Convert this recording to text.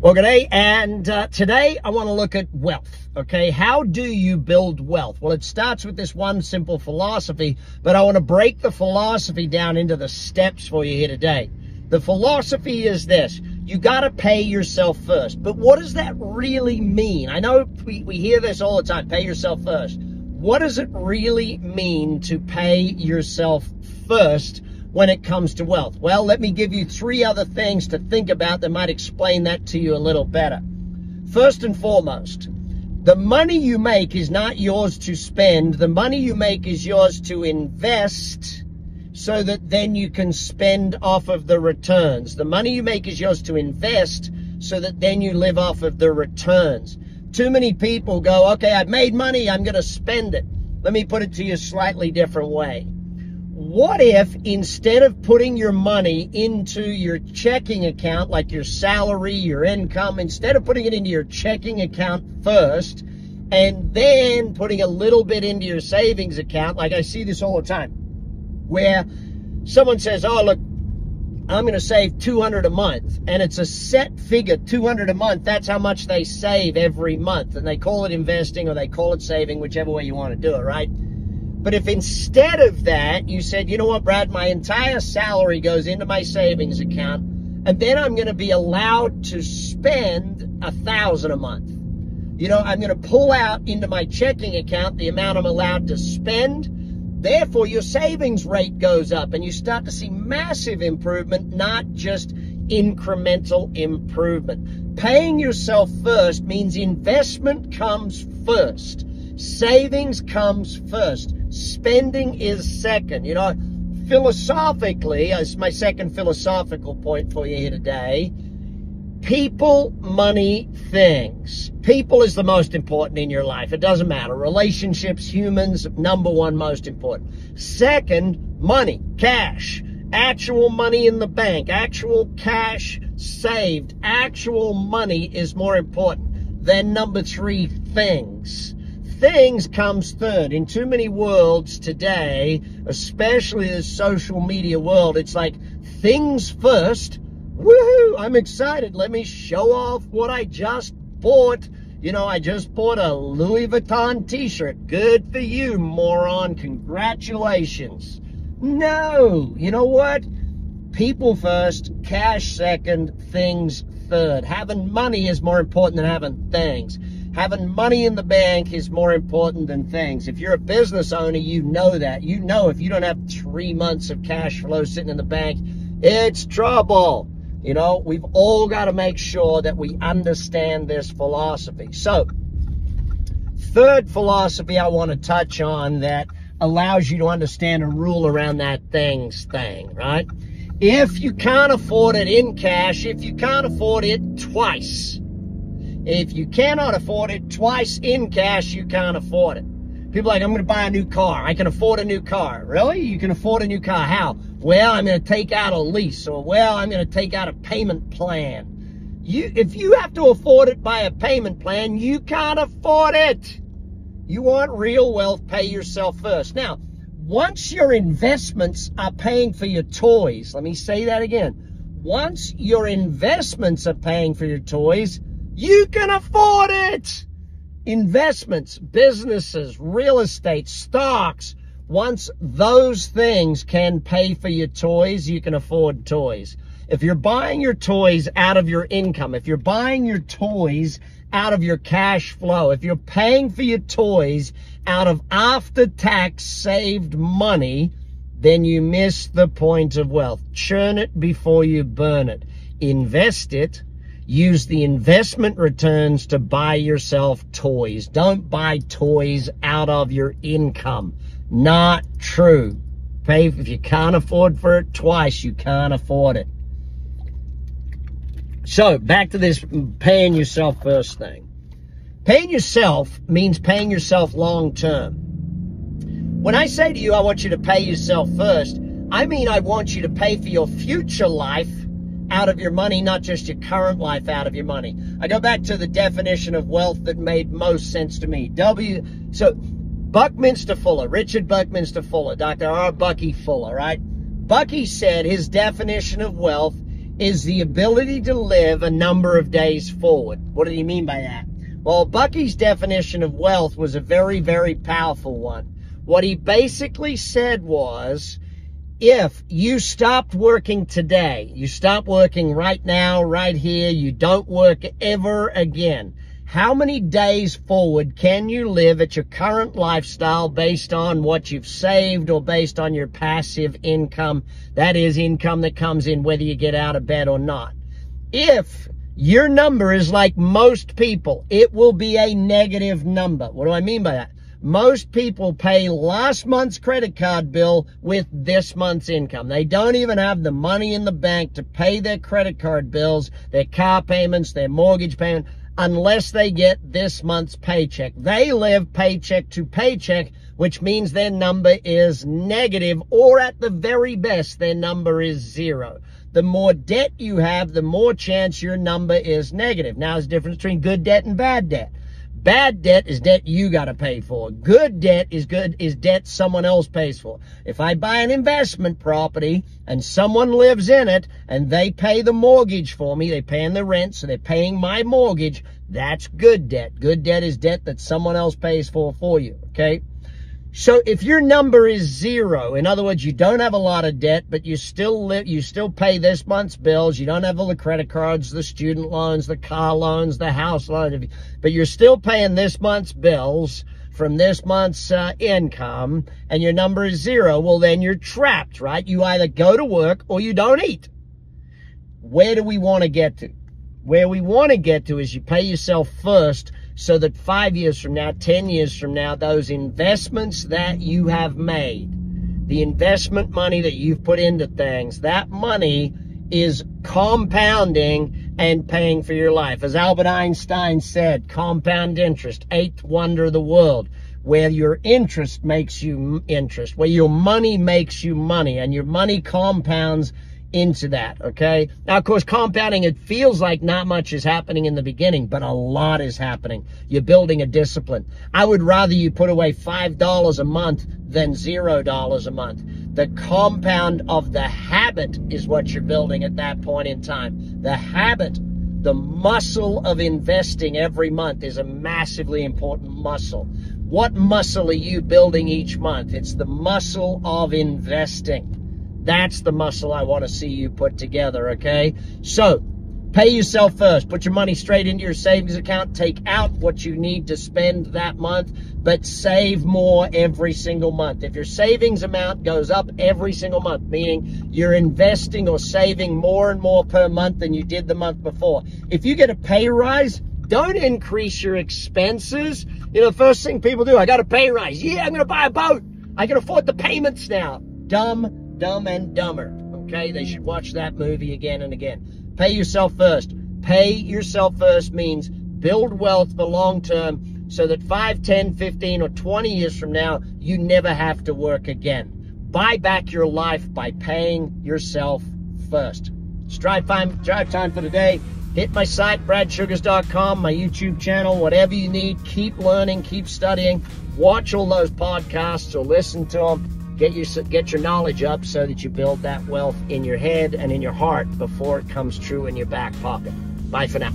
Well, good day, and today I want to look at wealth, okay? How do you build wealth? Well, it starts with this one simple philosophy, but I want to break the philosophy down into the steps for you here today. The philosophy is this: you got to pay yourself first. But what does that really mean? I know we hear this all the time, pay yourself first. What does it really mean to pay yourself first when it comes to wealth? Well, let me give you three other things to think about that might explain that to you a little better. First and foremost, the money you make is not yours to spend. The money you make is yours to invest so that then you can spend off of the returns. The money you make is yours to invest so that then you live off of the returns. Too many people go, okay, I've made money, I'm going to spend it. Let me put it to you a slightly different way. What if instead of putting your money into your checking account, like your salary, your income, instead of putting it into your checking account first and then putting a little bit into your savings account, like I see this all the time, where someone says, oh, look, I'm going to save $200 a month, and it's a set figure, $200 a month. That's how much they save every month, and they call it investing or they call it saving, whichever way you want to do it, right? But if instead of that, you said, you know what, Brad, my entire salary goes into my savings account, and then I'm going to be allowed to spend $1,000 a month. You know, I'm going to pull out into my checking account the amount I'm allowed to spend. Therefore, your savings rate goes up, and you start to see massive improvement, not just incremental improvement. Paying yourself first means investment comes first. Savings comes first. Spending is second. You know, philosophically, as my second philosophical point for you here today, people, money, things. People is the most important in your life. It doesn't matter. Relationships, humans, number one most important. Second, money, cash. Actual money in the bank. Actual cash saved. Actual money is more important. Then number three, things. Things comes third. In too many worlds today, especially the social media world, it's like things first. Woohoo, I'm excited. Let me show off what I just bought. You know, I just bought a Louis Vuitton t-shirt. Good for you, moron. Congratulations. No, you know what? People first, cash second, things third. Having money is more important than having things. Having money in the bank is more important than things. If you're a business owner, you know that. You know if you don't have 3 months of cash flow sitting in the bank, it's trouble. You know, we've all got to make sure that we understand this philosophy. So, third philosophy I want to touch on that allows you to understand a rule around that things thing, right? If you can't afford it in cash, if you can't afford it twice, if you cannot afford it twice in cash, you can't afford it. People are like, I'm going to buy a new car. I can afford a new car. Really? You can afford a new car. How? Well, I'm going to take out a lease. Or, well, I'm going to take out a payment plan. If you have to afford it by a payment plan, you can't afford it. You want real wealth, pay yourself first. Now, once your investments are paying for your toys, let me say that again. Once your investments are paying for your toys, you can afford it. Investments, businesses, real estate, stocks. Once those things can pay for your toys, you can afford toys. If you're buying your toys out of your income, if you're buying your toys out of your cash flow, if you're paying for your toys out of after-tax saved money, then you miss the point of wealth. Churn it before you burn it. Invest it. Use the investment returns to buy yourself toys. Don't buy toys out of your income. Not true. Pay if you can't afford for it twice, you can't afford it. So, back to this paying yourself first thing. Paying yourself means paying yourself long term. When I say to you, I want you to pay yourself first, I mean I want you to pay for your future life out of your money, not just your current life out of your money. I go back to the definition of wealth that made most sense to me. Buckminster Fuller, Richard Buckminster Fuller, Dr. R. Bucky Fuller, right? Bucky said his definition of wealth is the ability to live a number of days forward. What did he mean by that? Well, Bucky's definition of wealth was a very, very powerful one. What he basically said was, if you stopped working today, you stop working right now, right here, you don't work ever again, how many days forward can you live at your current lifestyle based on what you've saved or based on your passive income? That is income that comes in whether you get out of bed or not. If your number is like most people, it will be a negative number. What do I mean by that? Most people pay last month's credit card bill with this month's income. They don't even have the money in the bank to pay their credit card bills, their car payments, their mortgage payment, unless they get this month's paycheck. They live paycheck to paycheck, which means their number is negative, or at the very best, their number is zero. The more debt you have, the more chance your number is negative. Now, there's a difference between good debt and bad debt. Bad debt is debt you got to pay for. Good debt is debt someone else pays for. If I buy an investment property and someone lives in it and they pay the mortgage for me, they're paying the rent, so they're paying my mortgage, that's good debt. Good debt is debt that someone else pays for you, okay? So if your number is zero, in other words, you don't have a lot of debt, but you still pay this month's bills, you don't have all the credit cards, the student loans, the car loans, the house loans, but you're still paying this month's bills from this month's income, and your number is zero, well, then you're trapped, right? You either go to work or you don't eat. Where do we want to get to? Where we want to get to is you pay yourself first, so that 5 years from now, 10 years from now, those investments that you have made, the investment money that you've put into things, that money is compounding and paying for your life. As Albert Einstein said, compound interest, eighth wonder of the world, where your interest makes you interest, where your money makes you money, and your money compounds into that, okay? Now, of course, compounding, it feels like not much is happening in the beginning, but a lot is happening. You're building a discipline. I would rather you put away $5 a month than $0 a month. The compound of the habit is what you're building at that point in time. The habit, the muscle of investing every month is a massively important muscle. What muscle are you building each month? It's the muscle of investing. That's the muscle I want to see you put together, okay? So, pay yourself first. Put your money straight into your savings account. Take out what you need to spend that month, but save more every single month. If your savings amount goes up every single month, meaning you're investing or saving more and more per month than you did the month before. If you get a pay rise, don't increase your expenses. You know, the first thing people do, I got a pay rise. Yeah, I'm going to buy a boat. I can afford the payments now. Dumb and Dumber, okay? They should watch that movie again and again. Pay yourself first. Pay yourself first means build wealth for long term so that 5, 10, 15, or 20 years from now, you never have to work again. Buy back your life by paying yourself first. Drive time for today. Hit my site, bradsugars.com, my YouTube channel, whatever you need. Keep learning, keep studying. Watch all those podcasts or listen to them. Get your knowledge up so that you build that wealth in your head and in your heart before it comes true in your back pocket. Bye for now.